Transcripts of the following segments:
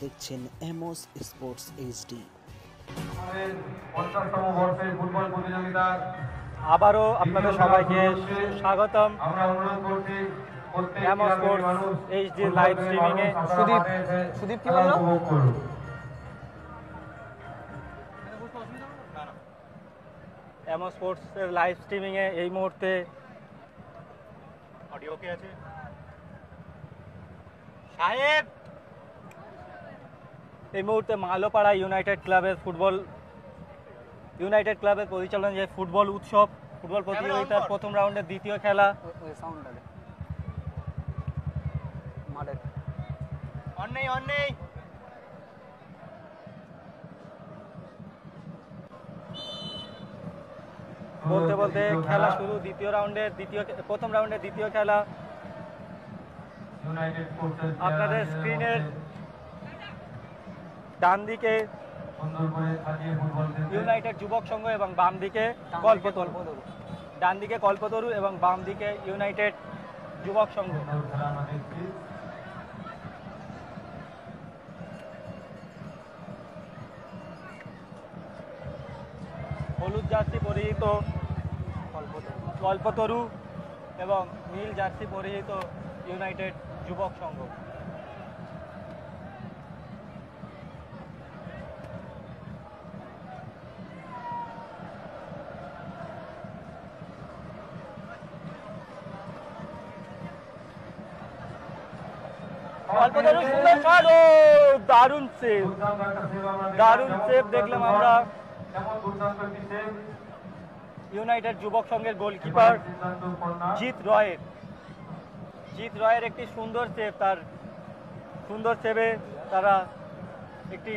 দেখছেন এমওস sports HD. আবারও আপনাদের সবাইকে স্বাগতম এমওস স্পোর্টস এইচডি লাইভ স্ট্রিমিং এ। সুদীপ কি বললো? এমওস স্পোর্টস এর লাইভ স্ট্রিমিং এ এই মুহূর্তে অডিও কে আছে সাহেব? এই মুহূর্তে মালোপাড়া ইউনাইটেড ক্লাবের পরিচালনা যে ফুটবল উৎসব, ফুটবল প্রতিযোগিতার প্রথম রাউন্ডের দ্বিতীয় খেলা বলতে বলতে খেলা শুরু। প্রথম রাউন্ডের দ্বিতীয় খেলা আপনাদের স্ক্রিনের ডান দিকে ইউনাইটেড যুবক সংঘ এবং বাম দিকে ডান দিকে কল্পতরু এবং বাম দিকে ইউনাইটেড যুবক সংঘ। হলুদ জার্সি পরিহিত কল্পতরু এবং নীল জার্সি পরিহিত ইউনাইটেড যুবক সংঘ। দারুণ সেভ দেখলাম আমরা ইউনাইটেড যুবক সংঘের গোলকিপার জিৎ রয়ের একটি সুন্দর সেভ। তার সুন্দর সেভে তারা একটি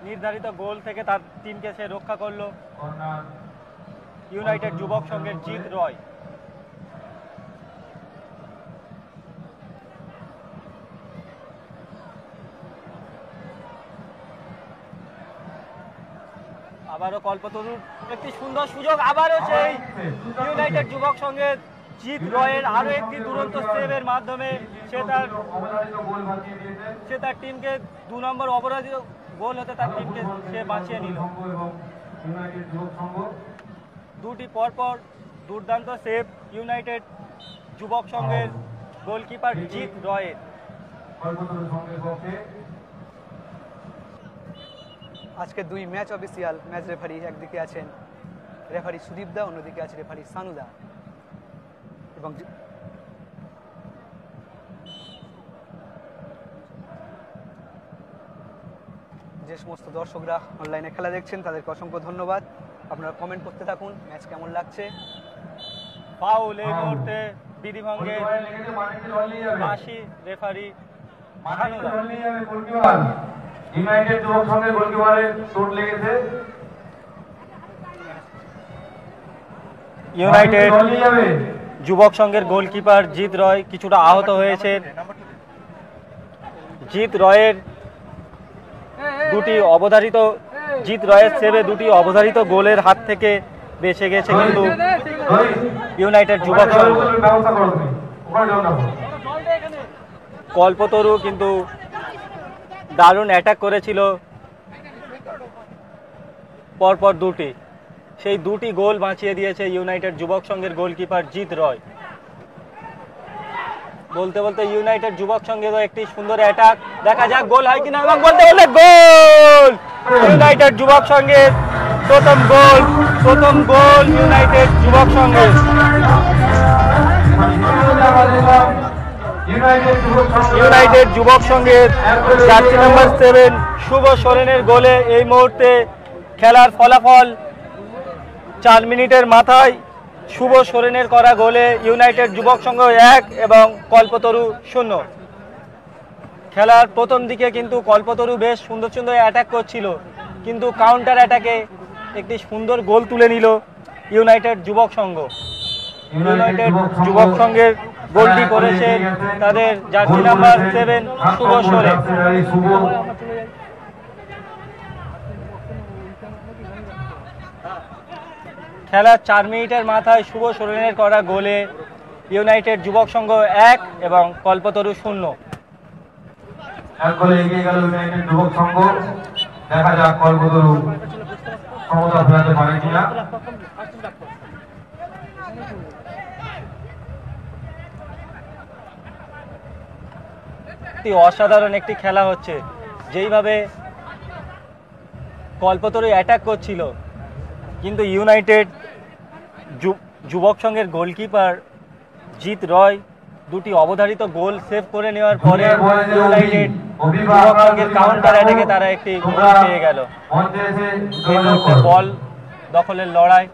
নির্ধারিত গোল থেকে তার টিমকে সে রক্ষা করলো। ইউনাইটেড যুবক সংঘের জিৎ রয়। আবারও কল্পতরুর একটি সুন্দর সুযোগ, আবারও সেই ইউনাইটেড যুবক সংঘের জিৎ রয়ের আরো একটি দুরন্ত সেভের মাধ্যমে সে তার টিমকে 2 নম্বর অপরাজিত গোল হতে তার টিমকে সে বাঁচিয়ে নিল। দুটি পরপর দুর্দান্ত সেভ ইউনাইটেড যুবক সংঘের গোলকিপার জিৎ রয়ের। আজকে 2 ম্যাচ অফিসিয়াল ম্যাচ রেফারি, একদিকে আছেন রেফারি সুদীপ দা, অন্যদিকে আছে রেফারি সানু দা। এবং যে সমস্ত দর্শকরা অনলাইনে খেলা দেখছেন তাদেরকে অসংখ্য ধন্যবাদ। আপনারা কমেন্ট করতে থাকুন ম্যাচ কেমন লাগছে। ফাউল এই মুহূর্তে বিধিভঙ্গে বাঁশি রেফারি সানু দা। ইউনাইটেড যুবক সংঘের গোলকিপারের চোট লেগেছে। ইউনাইটেড যুবক সংঘের গোলকিপার জিৎ রয় কিছুটা আহত হয়েছে। জিৎ রয়ের সেভে দুটি অবধারিত গোলের হাত থেকে বেঁচে গেছে কিন্তু ইউনাইটেড যুবক সংঘ। কল্পতরু কিন্তু দারুণ অ্যাটাক করেছিল পরপর সেই দুটি গোল বাঁচিয়ে দিয়েছে ইউনাইটেড যুবক সংঘের গোলকিপার জিৎ রয়। বলতে বলতে ইউনাইটেড যুবক সংঘের একটি সুন্দর অ্যাটাক, দেখা যাক গোল হয় কিনা। এবং বলতে বলতে গোল! ইউনাইটেড যুবক সংঘের প্রথম গোল ইউনাইটেড যুবক সংঘের। ইউনাইটেড যুবক সংঘের জার্সি নাম্বার 7 শুভ সোরেনের গোলে এই মুহূর্তে খেলার ফলাফল 4 মিনিটের মাথায় শুভ সোরেনের করা গোলে ইউনাইটেড যুবক সংঘ 1 এবং কল্পতরু 0। খেলার প্রথম দিকে কিন্তু কল্পতরু বেশ সুন্দর অ্যাটাক করছিল, কিন্তু কাউন্টার অ্যাটাকে একটি সুন্দর গোল তুলে নিল ইউনাইটেড যুবক সংঘ। ইউনাইটেড যুবক সংঘের গোলটি করেছে তাদের জার্সি নাম্বার 7 শুভ সোরেন। খেলার 4 মিনিটের মাথায় শুভ সোরেনের করা গোলে ইউনাইটেড যুবক সংঘ 1 এবং কল্পতরু 0। এক গোলে এগিয়ে গেল ইউনাইটেড যুবক সংঘ। দেখা যাক কল্পতরু সমতা ফেরাতে পারে কিনা। অসাধারণ একটি খেলা হচ্ছে, যেইভাবে কল্পতরু অ্যাটাক করছিল কিন্তু ইউনাইটেড যুবক সংঘের গোলকিপার জিৎ রয় দুটি অবধারিত গোল সেভ করে নেওয়ার পরে ইউনাইটেড যুবক সংঘের কাউন্টার অ্যাটাকে তারা একটি গোল পেয়ে গেল। এই মুহূর্তে বল দখলের লড়াই,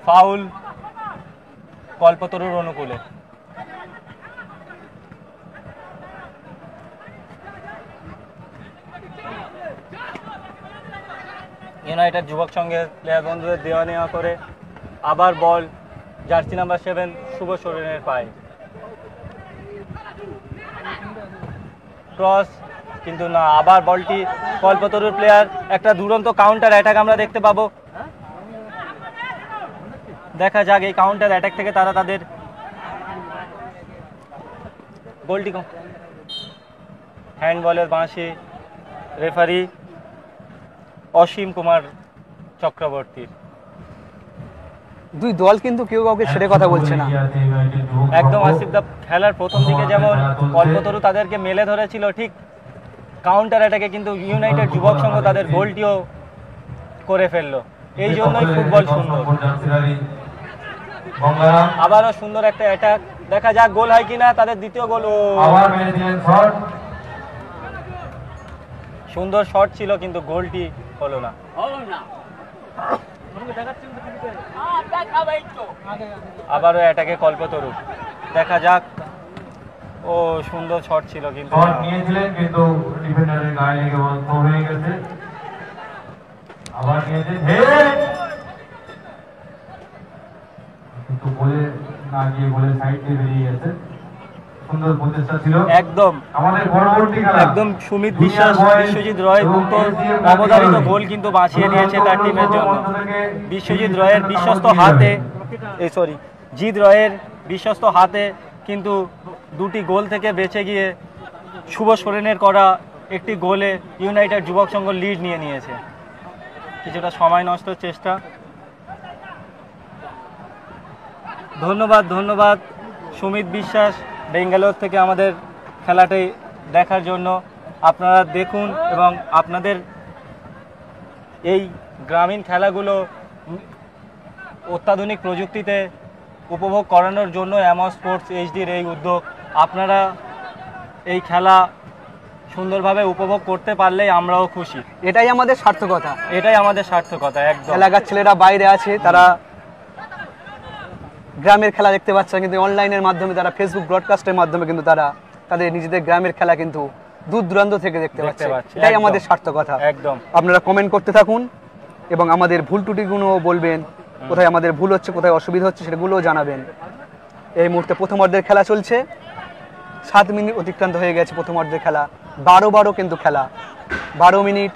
ফাউল কল্পতরুর অনুকূলে। ইউনাইটেড যুবক সংঘের প্লেয়ার বন্ধুদের দেওয়া নেওয়া করে আবার বল জার্সি নাম্বার 7 শুভ সোরেনের পায়ে। ক্রস, কিন্তু না, আবার বলটি কল্পতরুর প্লেয়ার। একটা দুরন্ত কাউন্টার অ্যাটাক আমরা দেখতে পাবো। দেখা যাক এই কাউন্টার অ্যাটাক থেকে তারা তাদের গোলটি। হ্যান্ডবলের বাঁশি রেফারি অসীম কুমার চক্রবর্তীর। দুই দল কিন্তু কেউ কাউকে ছেড়ে কথা বলছে না। একদম আসিফ দা, খেলার প্রথম দিকে যেমন কল্পতরু তাদেরকে মেলে ধরেছিল, ঠিক কাউন্টার অ্যাটাকে কিন্তু ইউনাইটেড যুবক সংঘ তাদের গোলটিও করে ফেললো। এই জন্যই ফুটবল সুন্দর। আবারও সুন্দর একটা অ্যাটাক, দেখা যাক গোল হয় কিনা তাদের দ্বিতীয় গোল। সুন্দর শট ছিল কিন্তু গোলটি হলো না। আবারও অ্যাটাকে কল্পতরু, দেখা যাক। ও সুন্দর শট ছিল কিন্তু নিয়েছিলেন, কিন্তু ডিফেন্ডারের গায়ে লেগে বল থ্রো হয়ে গেছে। আবার নিয়েছেন, কিন্তু বলে না গিয়ে বলে সাইড দিয়ে বেরিয়ে গেছে। সুন্দর প্রচেষ্টা ছিল একদম। আমাদের পরবর্তী খেলা একদম সুমিত বিশ্বাস, বিশ্বজিৎ রয় দুটো অবধারিত গোল কিন্তু বাঁচিয়ে দিয়েছে তার টিমের জন্য। বিশ্বজিৎ রয়ের বিশ্বস্ত হাতে, জিৎ রয়ের বিশ্বস্ত হাতে কিন্তু দুটি গোল থেকে বেঁচে গিয়ে শুভ সোরেনের করা একটি গোলে ইউনাইটেড যুবক সংঘ লিড নিয়ে নিয়েছে। কিছুটা সময় নষ্ট চেষ্টা। ধন্যবাদ সুমিত বিশ্বাস বেঙ্গালোর থেকে আমাদের খেলাটি দেখার জন্য। আপনারা দেখুন এবং আপনাদের এই গ্রামীণ খেলাগুলো অত্যাধুনিক প্রযুক্তিতে উপভোগ করানোর জন্য অ্যামোস স্পোর্টস এইচডির এই উদ্যোগ। আপনারা এই খেলা সুন্দরভাবে উপভোগ করতে পারলেই আমরাও খুশি। এটাই আমাদের সার্থকতা। একদম। এলাকার ছেলেরা বাইরে আছে, তারা গ্রামের খেলা দেখতে পাচ্ছে, কিন্তু অনলাইনের মাধ্যমে তারা ফেসবুক ব্রডকাস্টের মাধ্যমে কিন্তু তারা তাদের নিজেদের গ্রামের খেলা কিন্তু দূর দূরান্ত থেকে দেখতে পাচ্ছে। এটাই আমাদের সার্থকতা। একদম। আপনারা কমেন্ট করতে থাকুন এবং আমাদের ভুল ত্রুটিগুলো বলবেন, কোথায় আমাদের ভুল হচ্ছে, কোথায় অসুবিধা হচ্ছে সেগুলোও জানাবেন। এই মুহূর্তে প্রথমার্ধের খেলা চলছে। 7 মিনিট অতিক্রান্ত হয়ে গেছে প্রথমার্ধের খেলা। 12 কিন্তু খেলা, 12 মিনিট।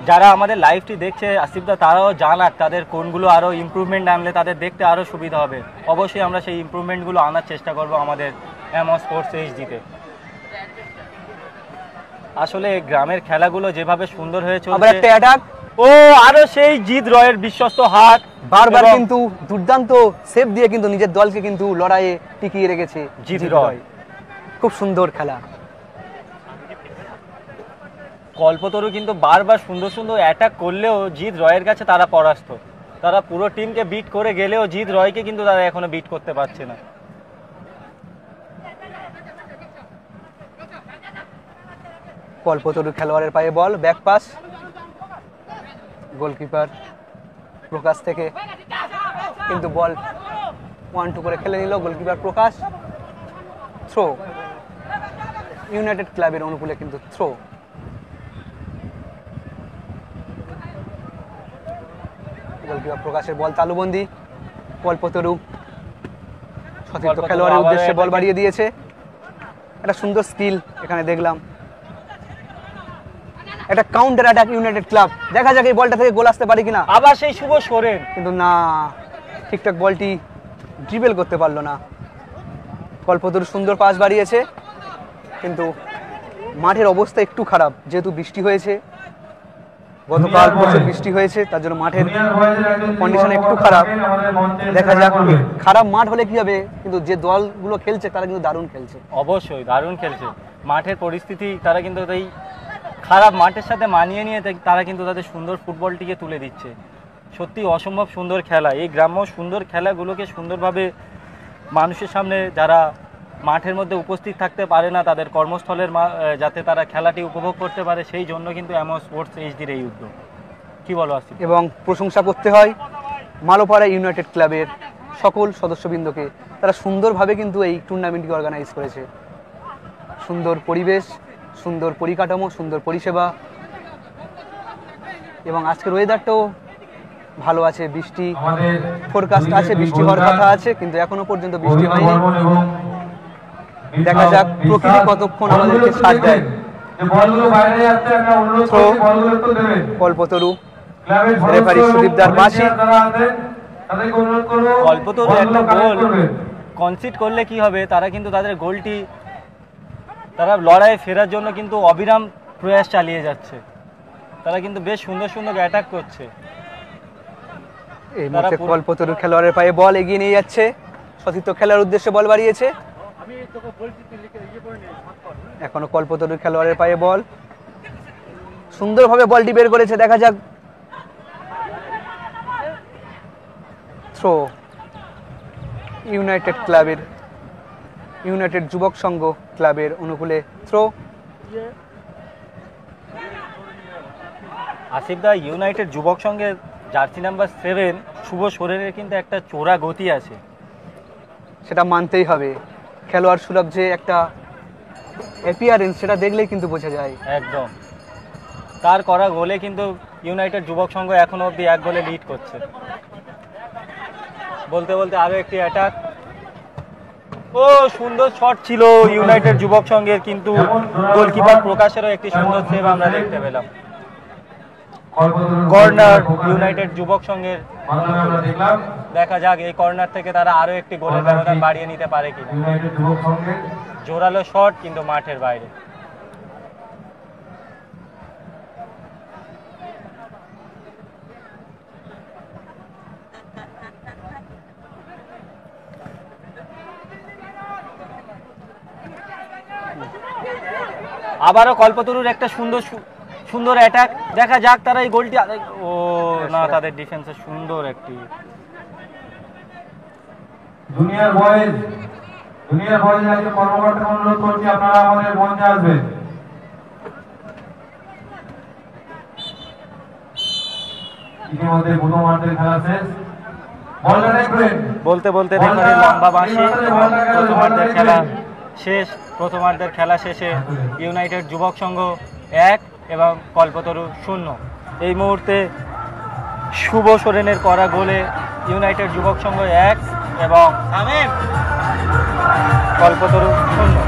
যারা আমাদের লাইভটি দেখছে আসিফদা, তারাও জানাক তাদের কোনগুলো আরও ইমপ্রুভমেন্ট আনলে তাদের দেখতে আরও সুবিধা হবে। অবশ্যই আমরা সেই ইমপ্রুভমেন্টগুলো আনার চেষ্টা করব আমাদের অ্যামোস স্পোর্টস এইচডিতে। আসলে গ্রামের খেলাগুলো যেভাবে সুন্দর হয়ে চলছে, আরো সেই জিৎ রয়ের বিশ্বস্ত হাত বারবার কিন্তু দুর্দান্ত সেভ দিয়ে কিন্তু নিজের দলকে কিন্তু লড়াইয়ে টিকিয়ে রেখেছে জিৎ রয়। খুব সুন্দর খেলা। কল্পতরু কিন্তু বারবার সুন্দর অ্যাটাক করলেও জিৎ রয়ের কাছে তারা পরাস্ত। তারা পুরো টিমকে বিট করে গেলেও জিৎ রয়কে কিন্তু তারা এখনো বিট করতে পারছে না। কল্পতরু খেলোয়াড়ের পায়ে বল, ব্যাক পাস, গোলকিপার প্রকাশ থেকে কিন্তু বল 1-2 করে খেলে নিল গোলকিপার প্রকাশ। থ্রো, ইউনাইটেড ক্লাবের অনুকূলে কিন্তু থ্রো। গোলকিপার প্রকাশের বল তালুবন্দি। কল্পতরু সতীর্থ খেলোয়াড়ের উদ্দেশ্যে বল বাড়িয়ে দিয়েছে। একটা সুন্দর স্কিল এখানে দেখলাম। একটা কাউন্টার অ্যাটাক ইউনাইটেড ক্লাব, দেখা যাক এই বলটা থেকে গোল আসতে পারে কিনা। আবার সেই শুভ সোরেন, কিন্তু না, ঠিকঠাক বলটি ড্রিবল করতে পারলো না। কল্পতরু সুন্দর পাস বাড়িয়েছে, কিন্তু মাঠের অবস্থা একটু খারাপ, যেহেতু বৃষ্টি হয়েছে, গতকাল প্রচুর বৃষ্টি হয়েছে, তার জন্য মাঠের কন্ডিশন একটু খারাপ। দেখা যাক, খারাপ মাঠ হলে কি হবে, কিন্তু যে দলগুলো খেলছে তারা কিন্তু দারুণ খেলছে। অবশ্যই দারুণ খেলছে। মাঠের পরিস্থিতি তারা কিন্তু এই খারাপ মাঠের সাথে মানিয়ে নিয়ে তারা কিন্তু তাদের সুন্দর ফুটবলটিকে তুলে দিচ্ছে। সত্যি অসম্ভব সুন্দর খেলা। এই গ্রাম্য সুন্দর খেলাগুলোকে সুন্দরভাবে মানুষের সামনে, যারা মাঠের মধ্যে উপস্থিত থাকতে পারে না, তাদের কর্মস্থলের যাতে তারা খেলাটি উপভোগ করতে পারে, সেই জন্য কিন্তু এমো স্পোর্টস এইচডির এই উদ্যোগ। কি বলো আসিফ? এবং প্রশংসা করতে হয় মালোপাড়া ইউনাইটেড ক্লাবের সকল সদস্যবৃন্দকে, তারা সুন্দরভাবে কিন্তু এই টুর্নামেন্টটি অর্গানাইজ করেছে। সুন্দর পরিবেশ, সুন্দর পরিকাঠামো, সুন্দর পরিষেবা, এবং আজকের ওয়েদারটাও ভালো আছে। বৃষ্টি ফোরকাস্ট আছে, বৃষ্টি হওয়ার কথা আছে, কিন্তু এখনো পর্যন্ত বৃষ্টি হয়নি। দেখা যাক প্রকৃতি কতক্ষণ আমাদেরকে সাথ দেয়। কল্পতরু, রেফারি সুদীপদার বাঁশি। কল্পতরু একটা গোল কনসিড করলে কি হবে, তারা কিন্তু তাদের গোলটি তারা লড়াইয়ে ফেরার জন্য কিন্তু অবিরাম প্রয়াস চালিয়ে যাচ্ছে। তারা কিন্তু বেশ সুন্দর সুন্দর অ্যাটাক করছে। এই মুহূর্তে কল্পতরু খেলোয়াড়ের পায়ে বল এগিয়ে নিয়ে যাচ্ছে, সতীর্থ খেলার উদ্দেশ্যে বল বাড়িয়েছে। এখনো কল্পতরু খেলোয়াড়ের পায়ে বল, সুন্দরভাবে বলটি বের করেছে। দেখা যাক, থ্রো ইউনাইটেড ক্লাবের, ইউনাইটেড যুবক সংঘ ক্লাবের অনুকূলে থ্রো। আসিফ দা, ইউনাইটেড যুবক সংঘের জার্সি নাম্বার 7 শুভ সোরেনের কিন্তু একটা চোরা গতি আছে, সেটা মানতেই হবে। খেলোয়াড় সুলভ যে একটা অ্যাপিয়ারেন্স, সেটা দেখলেই কিন্তু বোঝা যায়। একদম। তার করা গোলে কিন্তু ইউনাইটেড যুবক সংঘ এখনো অবধি 1 গোলে লিড করছে। বলতে বলতে আরো একটি অ্যাটাক। ও সুন্দর শট ছিল ইউনাইটেড যুবক সংঘের, কিন্তু গোলকিপার প্রকাশেরও একটি সুন্দর সেভ আমরা দেখতে পেলাম। কর্নার ইউনাইটেড যুবক সংঘের। দেখা যাক এই কর্নার থেকে তারা আরো একটি গোলের ব্যবধান বাড়িয়ে নিতে পারে কিনা। জোরালো শট, কিন্তু মাঠের বাইরে। আবারও কল্পতরুর একটা সুন্দর সুন্দর অ্যাটাক। দেখা যাক তারা এই গোলটি, ও না, তাদের ডিফেন্সে সুন্দর একটি। জুনিয়র বয়েজ একজন কর্মকর্তাকে অনুরোধ করছি, আপনারা আমাদের মঞ্চে আসবেন। ইতিমধ্যে প্রথমার্ধের খেলা শেষ। বলতে বলতে রেফারির লম্বা বাঁশি। প্রথমার্ধের খেলা শেষ। প্রথমার্ধের খেলা শেষে ইউনাইটেড যুবক সংঘ 1 এবং কল্পতরু 0। এই মুহূর্তে শুভ সোরেনের করা গোলে ইউনাইটেড যুবক সংঘ 1 এবং কল্পতরু 0।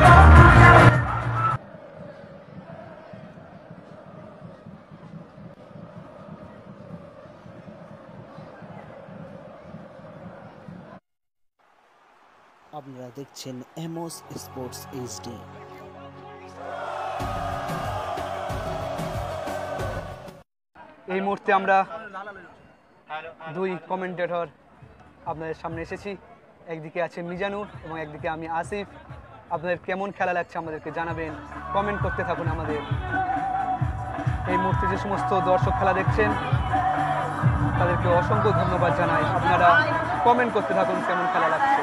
আপনারা দেখছেন এমোস স্পোর্টস এইচডি। এই মুহূর্তে আমরা দুই কমেন্টেটর আপনাদের সামনে এসেছি। একদিকে আছে মিজানুর এবং একদিকে আমি আসিফ। আপনাদের কেমন খেলা লাগছে আমাদেরকে জানাবেন, কমেন্ট করতে থাকুন আমাদের। এই মুহূর্তে যে সমস্ত দর্শক খেলা দেখছেন তাদেরকে অসংখ্য ধন্যবাদ জানাই। আপনারা কমেন্ট করতে থাকুন কেমন খেলা লাগছে।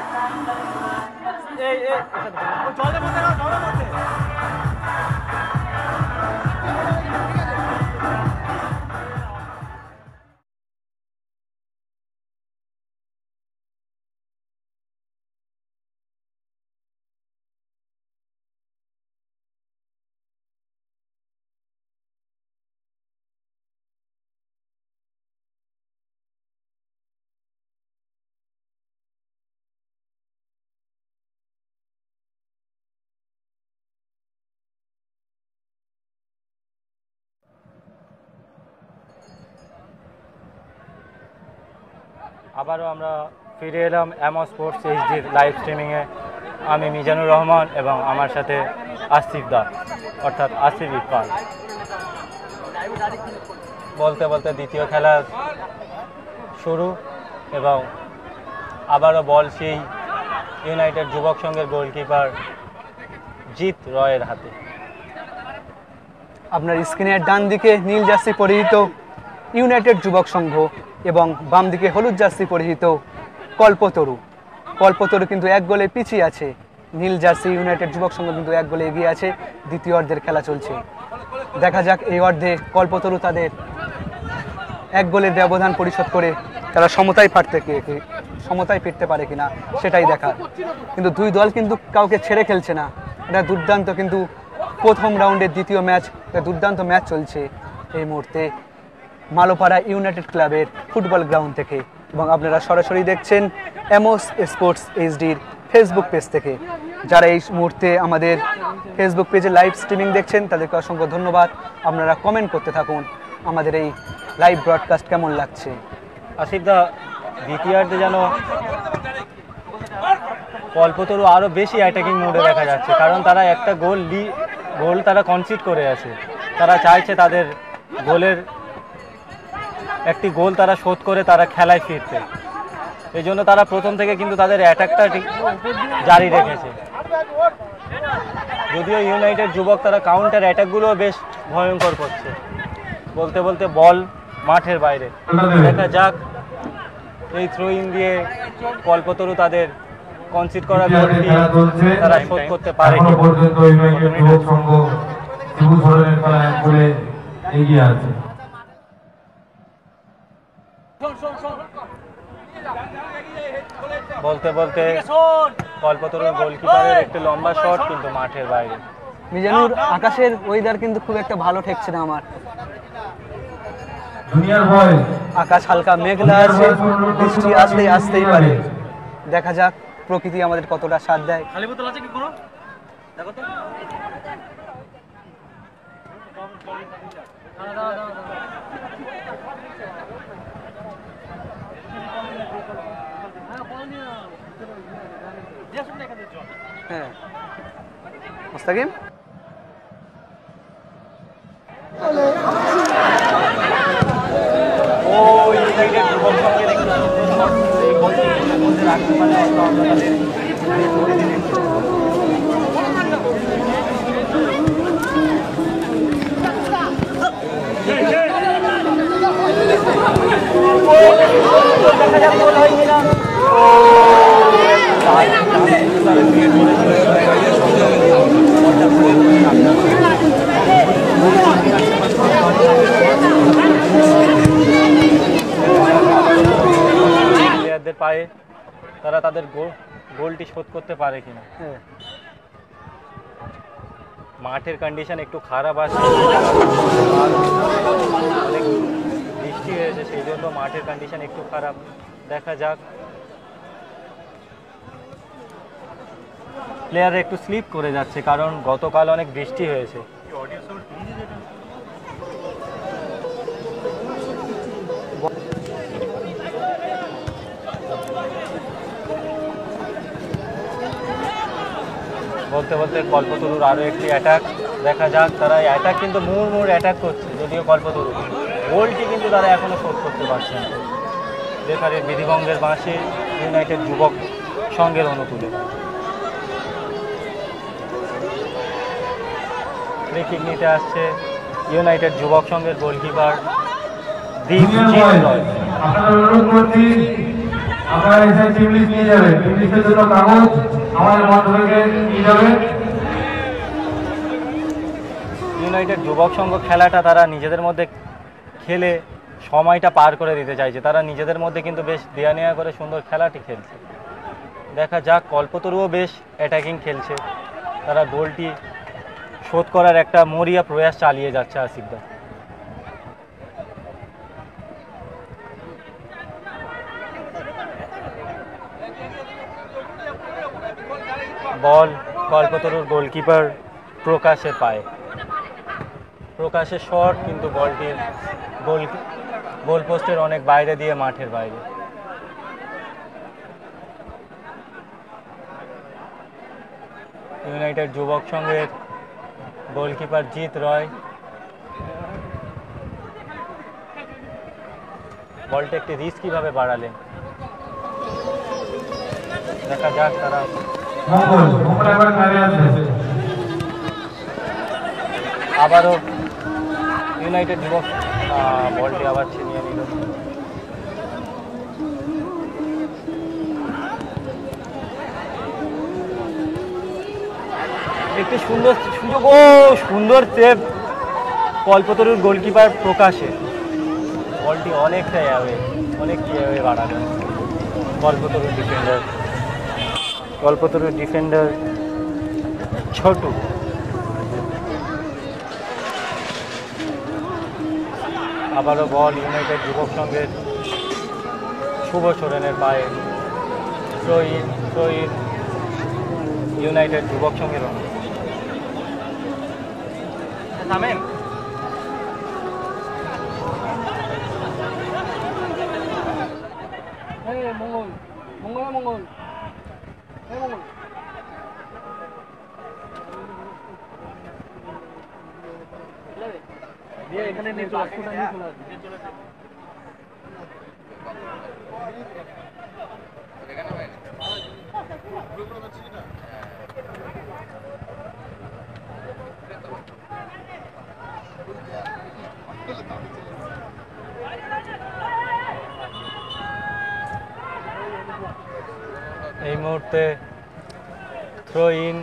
আবারও আমরা ফিরে এলাম এমো স্পোর্টস এইচডির লাইভ স্ট্রিমিংয়ে। আমি মিজানুর রহমান এবং আমার সাথে আসিফ দা অর্থাৎ আসিফ ইকবাল। বলতে বলতে দ্বিতীয় খেলা শুরু এবং আবারও বল সেই ইউনাইটেড যুবক সংঘের গোলকিপার জিৎ রয়ের হাতে। আপনার স্ক্রিনের ডান দিকে নীল জার্সি পরিহিত ইউনাইটেড যুবক সংঘ এবং বাম দিকে হলুদ জার্সি পরিহিত কল্পতরু। কল্পতরু কিন্তু 1 গোলে পিছিয়ে আছে, নীল জার্সি ইউনাইটেড যুবক সংঘ কিন্তু 1 গোলে এগিয়ে আছে। দ্বিতীয় অর্ধের খেলা চলছে, দেখা যাক এই অর্ধে কল্পতরু তাদের 1 গোলের ব্যবধান পরিশোধ করে তারা সমতায় ফিরতে পারে কিনা সেটাই দেখার। কিন্তু দুই দল কিন্তু কাউকে ছেড়ে খেলছে না, এটা দুর্দান্ত কিন্তু প্রথম রাউন্ডের দ্বিতীয় ম্যাচ, একটা দুর্দান্ত ম্যাচ চলছে এই মুহূর্তে মালোপাড়া ইউনাইটেড ক্লাবের ফুটবল গ্রাউন্ড থেকে। এবং আপনারা সরাসরি দেখছেন এমোস স্পোর্টস এইচডির ফেসবুক পেজ থেকে। যারা এই মুহূর্তে আমাদের ফেসবুক পেজে লাইভ স্ট্রিমিং দেখছেন তাদেরকে অসংখ্য ধন্যবাদ। আপনারা কমেন্ট করতে থাকুন আমাদের এই লাইভ ব্রডকাস্ট কেমন লাগছে। আসিফ দা, দ্বিতীয়ার্ধে যেন কল্পতরু আরও বেশি অ্যাটাকিং মোডে দেখা যাচ্ছে, কারণ তারা একটা গোল তারা কনসিড করে আছে। তারা চাইছে তাদের গোলের একটি গোল তারা শোধ করে তারা খেলায় ফিরতে। এই জন্য তারা প্রথম থেকে কিন্তু তাদের অ্যাটাকটা জারি রেখেছে। যদিও ইউনাইটেড যুবক তারা কাউন্টার অ্যাটাকগুলোও বেশ ভয়ঙ্কর করছে। বলতে বলতে বল মাঠের বাইরে, দেখা যাক এই থ্রো ইন দিয়ে কল্পতরু তাদের কনসিড করা গোলটি তারা শোধ করতে পারে। পর্যন্ত ইউনাইটেড যুবক সংঘ সবুজ হরনের খেলা 1 গোলে এগিয়ে আছে। বলতে বলতে কল্পতরুর গোলকিপারের একটি লম্বা শট কিন্তু মাঠের বাইরে। মিজানুর, আকাশের ওয়েদার কিন্তু খুব একটা ভালো ঠেকছে না আমার। জুনিয়র বয় আকাশ হালকা মেঘলা আছে, বৃষ্টি আসতেই পারে। দেখা যাক প্রকৃতি আমাদের কতটা সাথ দেয়। হ্যাঁ মুস্তাকিম, ইউনাইটেড যুবক সংঘের একটি এই গোলটি রাখতে পারলে প্লেয়ারদের পায়ে তারা তাদের গোলটি শোধ করতে পারে কিনা। মাঠের কন্ডিশন একটু খারাপ আছে, অনেক বৃষ্টি হয়েছে, সেই জন্য মাঠের কন্ডিশন একটু খারাপ। দেখা যাক, প্লেয়ার একটু স্লিপ করে যাচ্ছে কারণ গতকাল অনেক বৃষ্টি হয়েছে। বলতে বলতে কল্পতরুর আরও একটি অ্যাটাক, দেখা যাক তারা অ্যাটাক কিন্তু মুড় অ্যাটাক করছে। যদিও কল্পতরু গোলটি কিন্তু তারা এখনও শোধ করতে পারছে না। রেফারির বিধিভঙ্গের বাঁশি ইউনাইটেড যুবক সংঘের অনুকূলে। ফ্রি কিক নিতে আসছে ইউনাইটেড যুবক সংঘের গোলকিপার দীপ রয়। আপনারা অনুরোধ করছি আপনারা এসে টিম লিস্ট নিয়ে যাবেন, টিম লিস্টের জন্য কাগজ আমাদের মঞ্চ থেকে নিয়ে যাবেন। ইউনাইটেড যুবক সংঘ খেলাটা তারা নিজেদের মধ্যে খেলে সময়টা পার করে দিতে চাইছে। তারা নিজেদের মধ্যে কিন্তু বেশ দেয়া নেয়া করে সুন্দর খেলাটি খেলছে। দেখা যাক, কল্পতরুও বেশ অ্যাটাকিং খেলছে। তারা গোলটি শোধ করার একটা মরিয়া প্রয়াস চালিয়ে যাচ্ছে আসিফদা। বল কল্পতরুর গোলকিপার প্রকাশের পায়ে, প্রকাশের শট কিন্তু বলটির গোল পোস্টের অনেক বাইরে দিয়ে মাঠের বাইরে। ইউনাইটেড যুবক সংঘের গোলকিপার জিৎ রয়। বলটা একটি রিস্কি ভাবে বাড়ালেন, দেখা যাক তারা। আবারও ইউনাইটেড যুবক বলটি আবার ছিনিয়ে নিল। একটি সুন্দর সুযোগ, ও সুন্দর সেভ কল্পতরুর গোলকিপার প্রকাশে। বলটি অনেকটা অনেক বাড়ানো কল্পতরুর ডিফেন্ডার ছোটু। আবারও বল ইউনাইটেড যুবক সংঘের শুভ সোরেনের পায়ে। থ্রো ইন ইউনাইটেড যুবক সংঘের থামেন। এই মুহূর্তে থ্রো ইন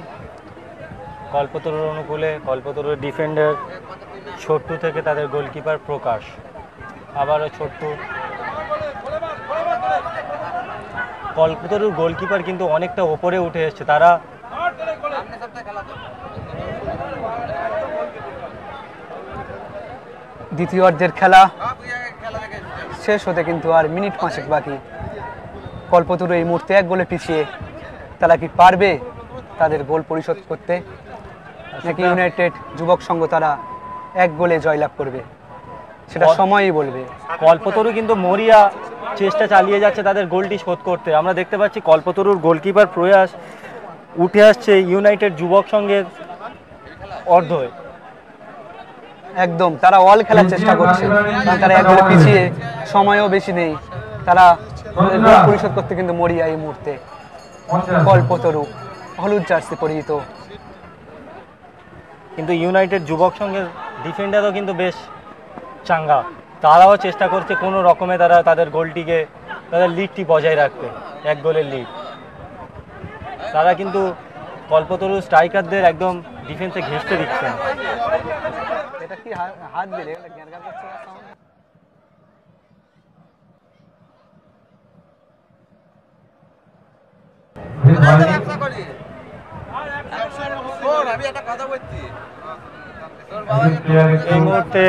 কল্পতরুর অনুকূলে। কল্পতরুর ডিফেন্ডার ছোট্টু থেকে তাদের গোলকিপার প্রকাশ। আবারও ছোট্টু। কল্পতরুর গোলকিপার কিন্তু অনেকটা ওপরে উঠে এসছে। তারা দ্বিতীয় অর্ধের খেলা শেষ হতে কিন্তু আর মিনিট 5 বাকি। কল্পতরু এই মুহূর্তে 1 গোলে পিছিয়ে। তারা কি পারবে তাদের গোল পরিশোধ করতে, নাকি ইউনাইটেড যুবক সংঘ তারা 1 গোলে জয়লাভ করবে, সেটা সময়ই বলবে। কল্পতরু কিন্তু মরিয়া চেষ্টা চালিয়ে যাচ্ছে তাদের গোলটি শোধ করতে। আমরা দেখতে পাচ্ছি কল্পতরুর গোলকিপার প্রয়াস উঠে আসছে ইউনাইটেড যুবক সংঘের অর্ধে। একদম তারা অল খেলার চেষ্টা করছে, কারণ তারা 1 গোলে পিছিয়ে, সময়ও বেশি নেই। তারা গোল পরিশোধ করতে কিন্তু মরিয়া এই মুহূর্তে। কল্পতরু হলুদ জার্সি পরিহিত। কিন্তু ইউনাইটেড যুবক সংঘের ডিফেন্ডারও কিন্তু বেশ চাঙ্গা। তারাও চেষ্টা করছে কোনো রকমে তারা তাদের গোলটিকে, তাদের লিডটি বজায় রাখতে, 1 গোলের লিড। তারা কিন্তু কল্পতরু স্ট্রাইকারদের একদম ডিফেন্সে ঘেঁষতে দিচ্ছে। এটা কি হাত দিলে গ্যারগার করছে না সাউন্ড? এই মুহূর্তে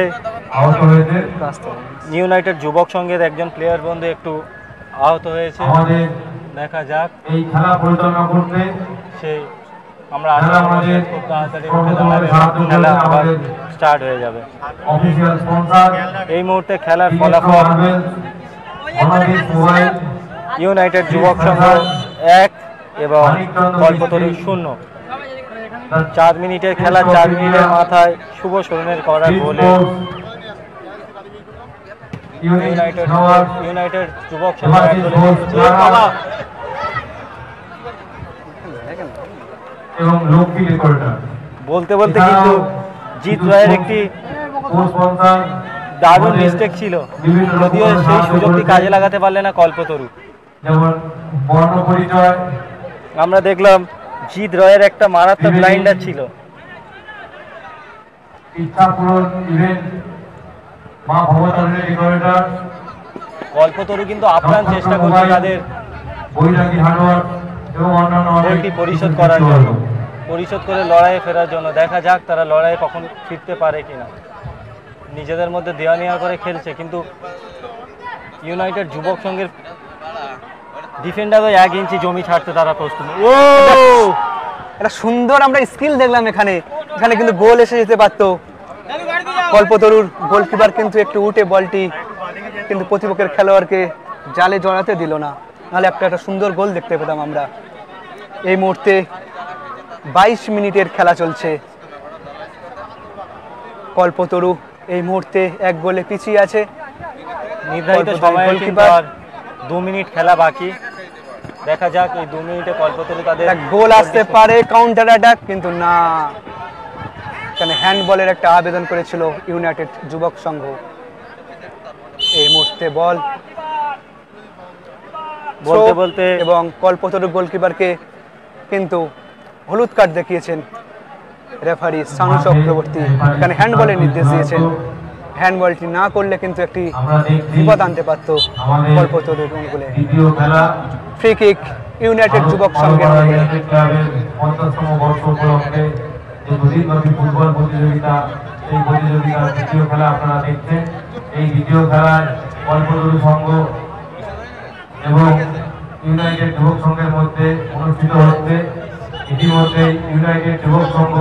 ইউনাইটেড যুবক সংঘের একজন প্লেয়ার বন্ধু একটু আহত হয়েছে। দেখা যাক এই খেলা পরিচালনা করতে সেই আমরা আশা করছি খুব তাড়াতাড়ি খেলা আবার স্টার্ট হয়ে যাবে। অফিশিয়াল স্পন্সর এই মুহূর্তে খেলার ফলাফল ইউনাইটেড যুবক সংঘ 1 এবং কল্পতরু 0। 4 মিনিটের খেলা, 4 মিনিটের মাথায় শুভ সোরেনের করা গোলে ইউনাইটেড যুবক সংঘ 1 গোলে এবং লক্ষ্মী রেকর্ডার। বলতে বলতে কিন্তু জিৎ রয়ের একটি দারুণ মিস্টেক ছিল, যদিও সেই সুযোগটি কাজে লাগাতে পারলে না কল্পতরু। যেমন বর্ণ পরিচয়, আমরা দেখলাম জিৎ রয়ের একটা মারাত্মক ব্লাইন্ডার ছিল। ইচ্ছা পূরণ ইভেন্ট মা ভবতারণী রেকর্ডার। কল্পতরু কিন্তু আপ্রাণ চেষ্টা করছে তাদের বৈরাগী হার্ডওয়ার্ক এবং অন্যান্য গোলটি পরিশোধ করার জন্য, পরিশোধ করে লড়াইয়ে ফেরার জন্য। দেখা যাক তারা লড়াইয়ে কখন ফিরতে পারে কিনা। নিজেদের মধ্যে দেওয়া নেওয়া করে খেলছে, কিন্তু ইউনাইটেড যুবক সংঘের ডিফেন্ডারও 1 ইঞ্চি জমি ছাড়তে তারা প্রস্তুত। ও একটা সুন্দর আমরা স্কিল দেখলাম এখানে, এখানে কিন্তু গোল এসে যেতে পারতো। কল্পতরুর গোলকিপার কিন্তু একটু উঠে বলটি কিন্তু প্রতিপক্ষের খেলোয়াড়কে জালে জড়াতে দিল না, নাহলে একটা সুন্দর গোল দেখতে পেতাম আমরা। এই মুহূর্তে 22 মিনিটের খেলা চলছে। কল্পতরু এই মুহূর্তে 1 গোলে পিছিয়ে আছে। নির্ধারিত সময়ে কিন্তু আর 2 মিনিট খেলা বাকি। দেখা যাক এই 2 মিনিটে কল্পতরু তাদের এক গোল আসতে পারে, কাউন্টার অ্যাটাক, কিন্তু না, এখানে হ্যান্ডবলের একটা আবেদন করেছিল ইউনাইটেড যুবক সংঘ। এই মুহূর্তে বল বলতে বলতে এবং কল্পতরু গোলকিপারকে কিন্তু হলুদ কার্ড দেখিয়েছেন রেফারি সানু চক্রবর্তী। এখানে হ্যান্ডবলের নির্দেশ দিয়েছেন। হ্যান্ডবলটি না করলে কিন্তু একটি বিপদ আনতে পারত কল্পতরুর অনুকূলে। দ্বিতীয় খেলা ফ্রি কিক ইউনাইটেড যুবক সংঘের অনুকূলে। ইউনাইটেড ক্লাবের 50তম বর্ষ উপলক্ষে যে দুদিনব্যাপী ফুটবল প্রতিযোগিতা, সেই প্রতিযোগিতার দ্বিতীয় খেলা আপনারা দেখছেন। এই দ্বিতীয় খেলায় কল্পতরু সংঘ এবং ইউনাইটেড যুবক সংঘের মধ্যে অনুষ্ঠিত হচ্ছে। ইতিমধ্যে ইউনাইটেড যুবক সংঘ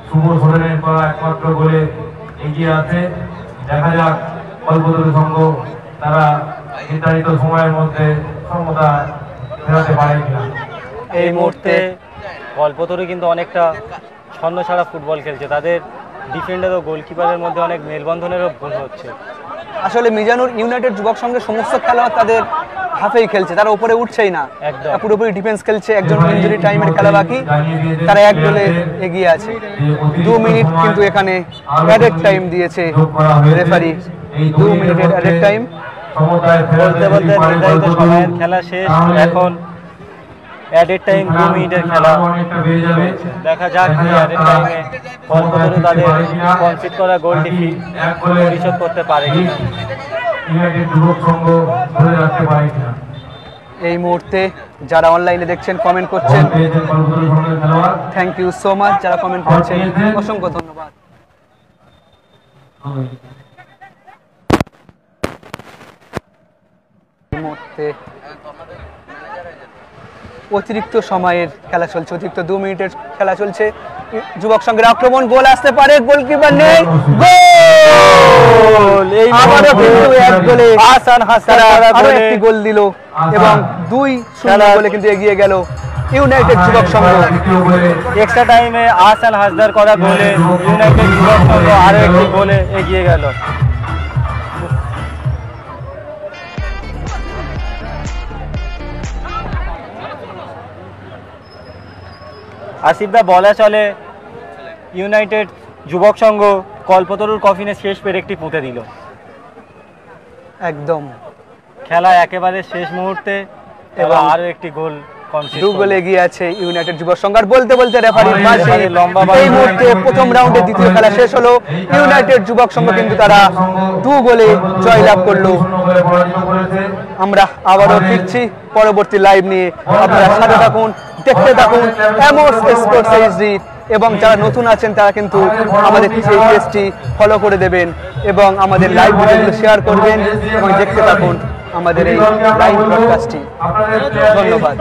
শুভ সোরেনের করা একমাত্র গোলে এগিয়ে আছে। দেখা যাক কল্পতরু সংঘ তারা নির্ধারিত সময়ের মধ্যে সমতা ফেরাতে পারে কিনা। এই মুহূর্তে কল্পতরু কিন্তু অনেকটা ছন্ন ছাড়া ফুটবল খেলছে। তাদের ডিফেন্ডার ও গোলকিপারের মধ্যে অনেক মেলবন্ধনেরও ভুল হচ্ছে। আসলে মিজানুর ইউনাইটেড যুবক সংঘের সমস্ত খেলোয়াড় তাদের হাফেই খেলছে, তারা উপরে উঠছেই না, একদম। পুরোপুরি ডিফেন্স খেলছে। একজন ইনজুরি টাইমের খেলা বাকি, তারা 1 গোলে এগিয়ে আছে। 2 মিনিট কিন্তু এখানে অ্যাডেড টাইম দিয়েছে রেফারি। 2 মিনিটের অ্যাডেড টাইম। বলতে বলতে নির্ধারিত সময়ের খেলা শেষ। এখন অ্যাডেড টাইম 2 মিনিটের খেলা। দেখা যাক অ্যাডেড টাইমে কল্পতরু তাদের কনসিড করা গোলটি পরিশোধ করতে পারে কিনা। ইউনাইটেড যুবক সংঘ ধরে রাখতে পারে কিনা। এই মুহূর্তে যারা অনলাইনে দেখছেন, কমেন্ট করছেন, কল্পতরু সংঘের খেলোয়াড় থ্যাংক ইউ সো মাচ। যারা কমেন্ট করছেন অসংখ্য ধন্যবাদ। এই মুহূর্তে অতিরিক্ত সময়ের খেলা চলছে, অতিরিক্ত 2 মিনিটের খেলা চলছে। যুবক সংঘের আক্রমণ, গোল আসতে পারে, গোলকিপার নেই, গোল! আবারও কিন্তু 1 গোলে আহসান হাসান আরো একটি গোল দিল এবং 2-0 গোলে কিন্তু এগিয়ে গেল ইউনাইটেড যুবক সংঘ। এক্সট্রা টাইমে আহসান হাসদার করা গোলে ইউনাইটেড যুবক সংঘ আরো একটি গোলে এগিয়ে গেল। আসিফদা বলা চলে ইউনাইটেড যুবক সংঘ কল্পতরুর কফিনে শেষ পেরেকটি পুঁতে দিল। একদম খেলা একেবারে শেষ মুহূর্তে এবং আরো একটি গোল কনসিড 2 গোলে এগিয়ে আছে ইউনাইটেড যুবক সংঘ। আর বলতে বলতে রেফারির বাঁশি। লম্বা এই মুহূর্তে প্রথম রাউন্ডে দ্বিতীয় খেলা শেষ হলো। ইউনাইটেড যুবক সংঘ কিন্তু তারা 2 গোলে জয়লাভ করলো। আমরা আবারও ফিরছি পরবর্তী লাইভ নিয়ে। আপনারা সাথে থাকুন, দেখতে থাকুন এমোস স্পোর্টস এইচডি। এবং যারা নতুন আছেন তারা কিন্তু আমাদের এই পেজটি ফলো করে দেবেন এবং আমাদের লাইভ ভিডিওগুলো শেয়ার করবেন এবং দেখতে থাকুন আমাদের এই লাইভ ব্রডকাস্টটি। ধন্যবাদ।